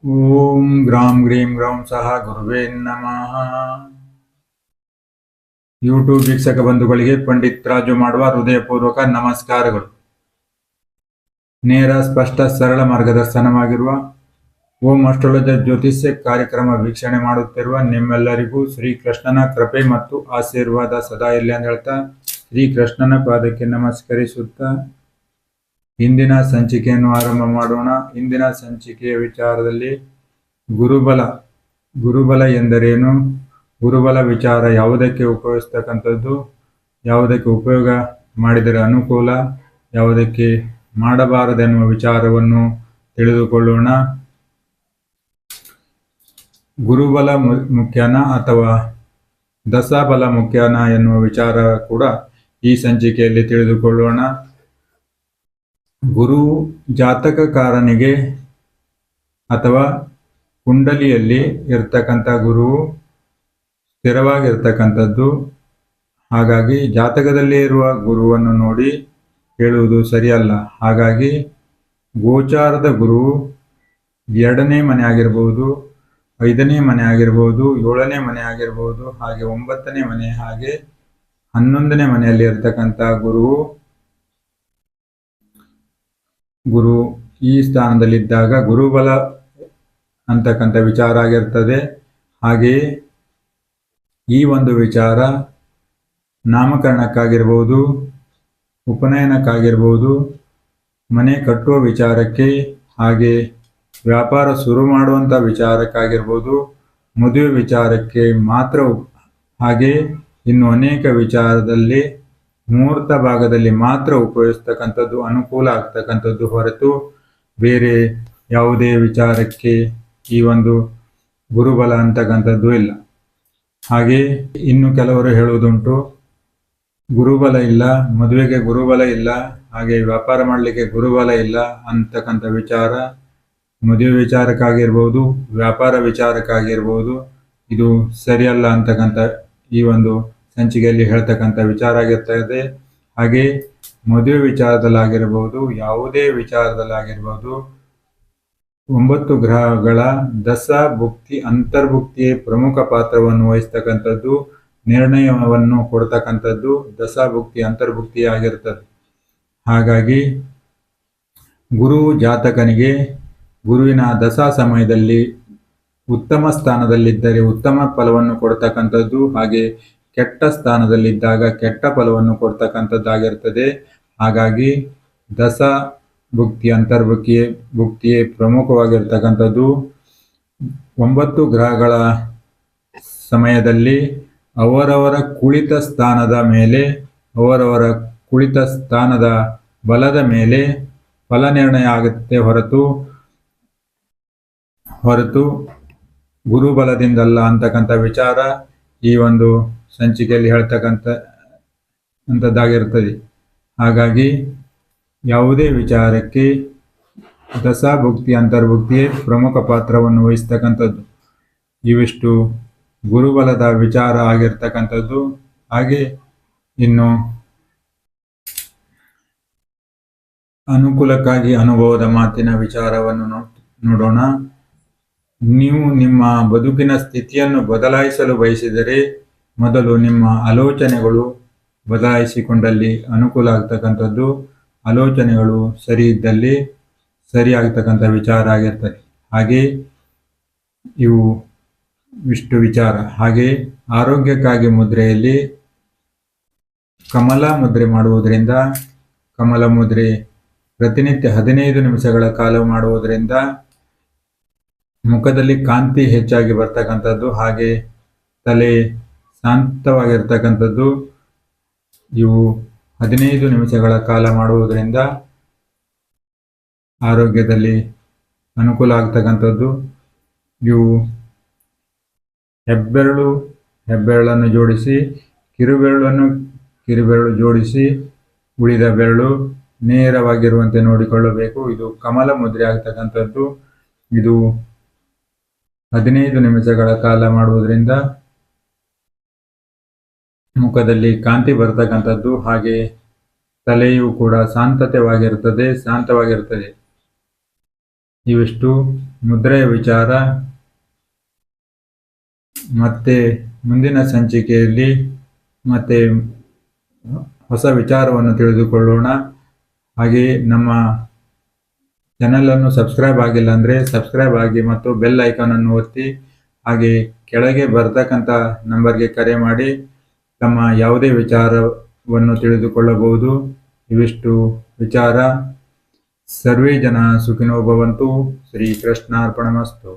ಓಂ gram ಗ್ರೀಂ ಗ್ರೌಂ ಸಹ ಗುರುವೇ ನಮಃ. ಯೂಟ್ಯೂಬ್ ವೀಕ್ಷಕ ಬಂಧುಗಳಿಗೆ ಪಂಡಿತ್ ರಾಜು ಮಾಡುವ ಹೃದಯಪೂರ್ವಕ ನಮಸ್ಕಾರಗಳು. ನೇರ ಸ್ಪಷ್ಟ ಸರಳ ಮಾರ್ಗದರ್ಶನವಾಗಿರುವ ಓಂ ಅಸ್ಟ್ರಾಲಜಿ ಜ್ಯೋತಿಷ್ಯ ಕಾರ್ಯಕ್ರಮ ವೀಕ್ಷಣೆ ಮಾಡುತ್ತಿರುವ ನಿಮ್ಮೆಲ್ಲರಿಗೂ ಶ್ರೀಕೃಷ್ಣನ ಕೃಪೆ ಮತ್ತು ಆಶೀರ್ವಾದ ಸದಾ ಇರಲಿ ಅಂತ ಹೇಳ್ತಾ ಶ್ರೀಕೃಷ್ಣನ ಪಾದಕ್ಕೆ ನಮಸ್ಕರಿಸುತ್ತಾ ಇಂದಿನ ಸಂಚಿಕೆಯನ್ನು ಆರಂಭ ಮಾಡೋಣ. ಇಂದಿನ ಸಂಚಿಕೆಯ ವಿಚಾರದಲ್ಲಿ ಗುರುಬಲ ಎಂದರೇನು, ಗುರುಬಲ ವಿಚಾರ ಯಾವುದಕ್ಕೆ ಉಪಯೋಗಿಸ್ತಕ್ಕಂಥದ್ದು, ಯಾವುದಕ್ಕೆ ಉಪಯೋಗ ಮಾಡಿದರೆ ಅನುಕೂಲ, ಯಾವುದಕ್ಕೆ ಮಾಡಬಾರದೆನ್ನುವ ವಿಚಾರವನ್ನು ತಿಳಿದುಕೊಳ್ಳೋಣ. ಗುರುಬಲ ಮುಖ್ಯನ ಅಥವಾ ದಶಾಬಲ ಮುಖ್ಯನ ಎನ್ನುವ ವಿಚಾರ ಕೂಡ ಈ ಸಂಚಿಕೆಯಲ್ಲಿ ತಿಳಿದುಕೊಳ್ಳೋಣ. ಗುರು ಜಾತಕಕಾರನಿಗೆ ಅಥವಾ ಕುಂಡಲಿಯಲ್ಲಿ ಇರ್ತಕ್ಕಂಥ ಗುರುವು ಸ್ಥಿರವಾಗಿರ್ತಕ್ಕಂಥದ್ದು. ಹಾಗಾಗಿ ಜಾತಕದಲ್ಲಿ ಇರುವ ಗುರುವನ್ನು ನೋಡಿ ಹೇಳುವುದು ಸರಿಯಲ್ಲ. ಹಾಗಾಗಿ ಗೋಚಾರದ ಗುರುವು 2ನೇ ಮನೆ ಆಗಿರ್ಬೋದು, 5ನೇ ಮನೆ ಆಗಿರ್ಬೋದು, 7ನೇ ಮನೆ ಆಗಿರ್ಬೋದು, ಹಾಗೆ 9ನೇ ಮನೆ, ಹಾಗೆ 11ನೇ ಮನೆಯಲ್ಲಿ ಇರ್ತಕ್ಕಂಥ ಗುರು ಈ ಸ್ಥಾನದಲ್ಲಿದ್ದಾಗ ಗುರುಬಲ ಅಂತಕ್ಕಂಥ ವಿಚಾರ ಆಗಿರ್ತದೆ. ಹಾಗೆಯೇ ಈ ಒಂದು ವಿಚಾರ ನಾಮಕರಣಕ್ಕಾಗಿರ್ಬೋದು, ಉಪನಯನಕ್ಕಾಗಿರ್ಬೋದು, ಮನೆ ಕಟ್ಟುವ ವಿಚಾರಕ್ಕೆ, ಹಾಗೆ ವ್ಯಾಪಾರ ಶುರು ಮಾಡುವಂಥ ವಿಚಾರಕ್ಕಾಗಿರ್ಬೋದು, ಮದುವೆ ವಿಚಾರಕ್ಕೆ ಮಾತ್ರ, ಹಾಗೆ ಇನ್ನು ಅನೇಕ ವಿಚಾರದಲ್ಲಿ ಮುಹೂರ್ತ ಭಾಗದಲ್ಲಿ ಮಾತ್ರ ಉಪಯೋಗಿಸ್ತಕ್ಕಂಥದ್ದು, ಅನುಕೂಲ ಆಗ್ತಕ್ಕಂಥದ್ದು ಹೊರತು ಬೇರೆ ಯಾವುದೇ ವಿಚಾರಕ್ಕೆ ಈ ಒಂದು ಗುರುಬಲ ಅಂತಕ್ಕಂಥದ್ದು ಇಲ್ಲ. ಹಾಗೆ ಇನ್ನು ಕೆಲವರು ಹೇಳುವುದುಂಟು, ಗುರುಬಲ ಇಲ್ಲ, ಮದುವೆಗೆ ಗುರುಬಲ ಇಲ್ಲ, ಹಾಗೆ ವ್ಯಾಪಾರ ಮಾಡಲಿಕ್ಕೆ ಗುರುಬಲ ಇಲ್ಲ ಅಂತಕ್ಕಂಥ ವಿಚಾರ ಮದುವೆ ವಿಚಾರಕ್ಕಾಗಿರ್ಬೋದು, ವ್ಯಾಪಾರ ವಿಚಾರಕ್ಕಾಗಿರ್ಬೋದು ಇದು ಸರಿಯಲ್ಲ ಅಂತಕ್ಕಂಥ ಈ ಒಂದು ಸಂಚಿಕೆಯಲ್ಲಿ ಹೇಳ್ತಕ್ಕಂಥ ವಿಚಾರ ಆಗಿರ್ತದೆ. ಹಾಗೆ ಮದುವೆ ವಿಚಾರದಲ್ಲಾಗಿರ್ಬೋದು, ಯಾವುದೇ ವಿಚಾರದಲ್ಲಾಗಿರ್ಬೋದು 9 ಗ್ರಹಗಳ ದಶಾ ಭುಕ್ತಿ ಅಂತರ್ಭುಕ್ತಿಯೇ ಪ್ರಮುಖ ಪಾತ್ರವನ್ನು ವಹಿಸ್ತಕ್ಕಂಥದ್ದು, ನಿರ್ಣಯವನ್ನು ಕೊಡ್ತಕ್ಕಂಥದ್ದು ದಶಾಭುಕ್ತಿ ಅಂತರ್ಭುಕ್ತಿ ಆಗಿರ್ತದೆ. ಹಾಗಾಗಿ ಗುರು ಜಾತಕನಿಗೆ ಗುರುವಿನ ದಶಾ ಸಮಯದಲ್ಲಿ ಉತ್ತಮ ಸ್ಥಾನದಲ್ಲಿದ್ದರೆ ಉತ್ತಮ ಫಲವನ್ನು ಕೊಡ್ತಕ್ಕಂಥದ್ದು, ಹಾಗೆ ಕೆಟ್ಟ ಸ್ಥಾನದಲ್ಲಿದ್ದಾಗ ಕೆಟ್ಟ ಫಲವನ್ನು ಕೊಡ್ತಕ್ಕಂಥದ್ದಾಗಿರ್ತದೆ. ಹಾಗಾಗಿ ದಶಾ ಭುಕ್ತಿ ಭುಕ್ತಿಯೇ ಪ್ರಮುಖವಾಗಿರ್ತಕ್ಕಂಥದ್ದು. 9 ಗ್ರಹಗಳ ಸಮಯದಲ್ಲಿ ಅವರವರ ಕುಳಿತ ಸ್ಥಾನದ ಮೇಲೆ, ಅವರವರ ಕುಳಿತ ಸ್ಥಾನದ ಬಲದ ಮೇಲೆ ಫಲ ನಿರ್ಣಯ ಆಗುತ್ತೆ ಹೊರತು ಗುರುಬಲದಿಂದಲ್ಲ ಅಂತಕ್ಕಂಥ ವಿಚಾರ ಈ ಒಂದು ಸಂಚಿಕೆಯಲ್ಲಿ ಹೇಳ್ತಕ್ಕಂಥದ್ದಾಗಿರ್ತದೆ. ಹಾಗಾಗಿ ಯಾವುದೇ ವಿಚಾರಕ್ಕೆ ದಶಾಭುಕ್ತಿ ಅಂತರ್ಭುಕ್ತಿಯೇ ಪ್ರಮುಖ ಪಾತ್ರವನ್ನು ವಹಿಸ್ತಕ್ಕಂಥದ್ದು. ಇವಿಷ್ಟು ಗುರುಬಲದ ವಿಚಾರ ಆಗಿರ್ತಕ್ಕಂಥದ್ದು. ಹಾಗೆ ಇನ್ನು ಅನುಕೂಲಕ್ಕಾಗಿ ಅನುಭವದ ಮಾತಿನ ವಿಚಾರವನ್ನು ನೋಡೋಣ. ನೀವು ನಿಮ್ಮ ಬದುಕಿನ ಸ್ಥಿತಿಯನ್ನು ಬದಲಾಯಿಸಲು ಬಯಸಿದರೆ ಮೊದಲು ನಿಮ್ಮ ಆಲೋಚನೆಗಳು ಬದಲಾಯಿಸಿಕೊಂಡಲ್ಲಿ ಅನುಕೂಲ ಆಗ್ತಕ್ಕಂಥದ್ದು. ಆಲೋಚನೆಗಳು ಸರಿ ಇದ್ದಲ್ಲಿ ಸರಿ ಆಗ್ತಕ್ಕಂಥ ವಿಚಾರ ಆಗಿರ್ತದೆ. ಹಾಗೆ ಇಷ್ಟು ವಿಚಾರ. ಹಾಗೆ ಆರೋಗ್ಯಕ್ಕಾಗಿ ಮುದ್ರೆಯಲ್ಲಿ ಕಮಲ ಮುದ್ರೆ ಮಾಡುವುದರಿಂದ, ಕಮಲ ಮುದ್ರೆ ಪ್ರತಿನಿತ್ಯ 15 ನಿಮಿಷಗಳ ಕಾಲ ಮಾಡುವುದರಿಂದ ಮುಖದಲ್ಲಿ ಕಾಂತಿ ಹೆಚ್ಚಾಗಿ ಬರ್ತಕ್ಕಂಥದ್ದು, ಹಾಗೆ ತಲೆ ಶಾಂತವಾಗಿರ್ತಕ್ಕಂಥದ್ದು. ಇವು 15 ನಿಮಿಷಗಳ ಕಾಲ ಮಾಡುವುದರಿಂದ ಆರೋಗ್ಯದಲ್ಲಿ ಅನುಕೂಲ ಆಗ್ತಕ್ಕಂಥದ್ದು. ಇವು ಹೆಬ್ಬೆರಳನ್ನು ಜೋಡಿಸಿ, ಕಿರುಬೆರಳು ಜೋಡಿಸಿ, ಉಳಿದ ಬೆರಳು ನೇರವಾಗಿರುವಂತೆ ನೋಡಿಕೊಳ್ಳಬೇಕು. ಇದು ಕಮಲ ಮುದ್ರೆ ಆಗ್ತಕ್ಕಂಥದ್ದು. ಇದು 15 ನಿಮಿಷಗಳ ಕಾಲ ಮಾಡುವುದರಿಂದ ಮುಖದಲ್ಲಿ ಕಾಂತಿ ಬರ್ತಕ್ಕಂಥದ್ದು, ಹಾಗೆ ತಲೆಯು ಕೂಡ ಶಾಂತವಾಗಿರ್ತದೆ. ಇವಿಷ್ಟು ಮುದ್ರೆಯ ವಿಚಾರ ಮತ್ತೆ ಮುಂದಿನ ಸಂಚಿಕೆಯಲ್ಲಿ ಮತ್ತೆ ಹೊಸ ವಿಚಾರವನ್ನು ತಿಳಿದುಕೊಳ್ಳೋಣ. ಹಾಗೆಯೇ ನಮ್ಮ ಚಾನಲನ್ನು ಸಬ್ಸ್ಕ್ರೈಬ್ ಆಗಿಲ್ಲ ಅಂದರೆ ಸಬ್ಸ್ಕ್ರೈಬ್ ಆಗಿ ಮತ್ತು ಬೆಲ್ ಐಕಾನನ್ನು ಒತ್ತಿ. ಹಾಗೆ ಕೆಳಗೆ ಬರ್ತಕ್ಕಂಥ ನಂಬರ್ಗೆ ಕರೆ ಮಾಡಿ ತಮ್ಮ ಯಾವುದೇ ವಿಚಾರವನ್ನು ತಿಳಿದುಕೊಳ್ಳಬಹುದು. ಇವಿಷ್ಟು ವಿಚಾರ. ಸರ್ವೇ ಜನ ಸುಖಿನೋ ಭವಂತು. ಶ್ರೀಕೃಷ್ಣಾರ್ಪಣಮಸ್ತು.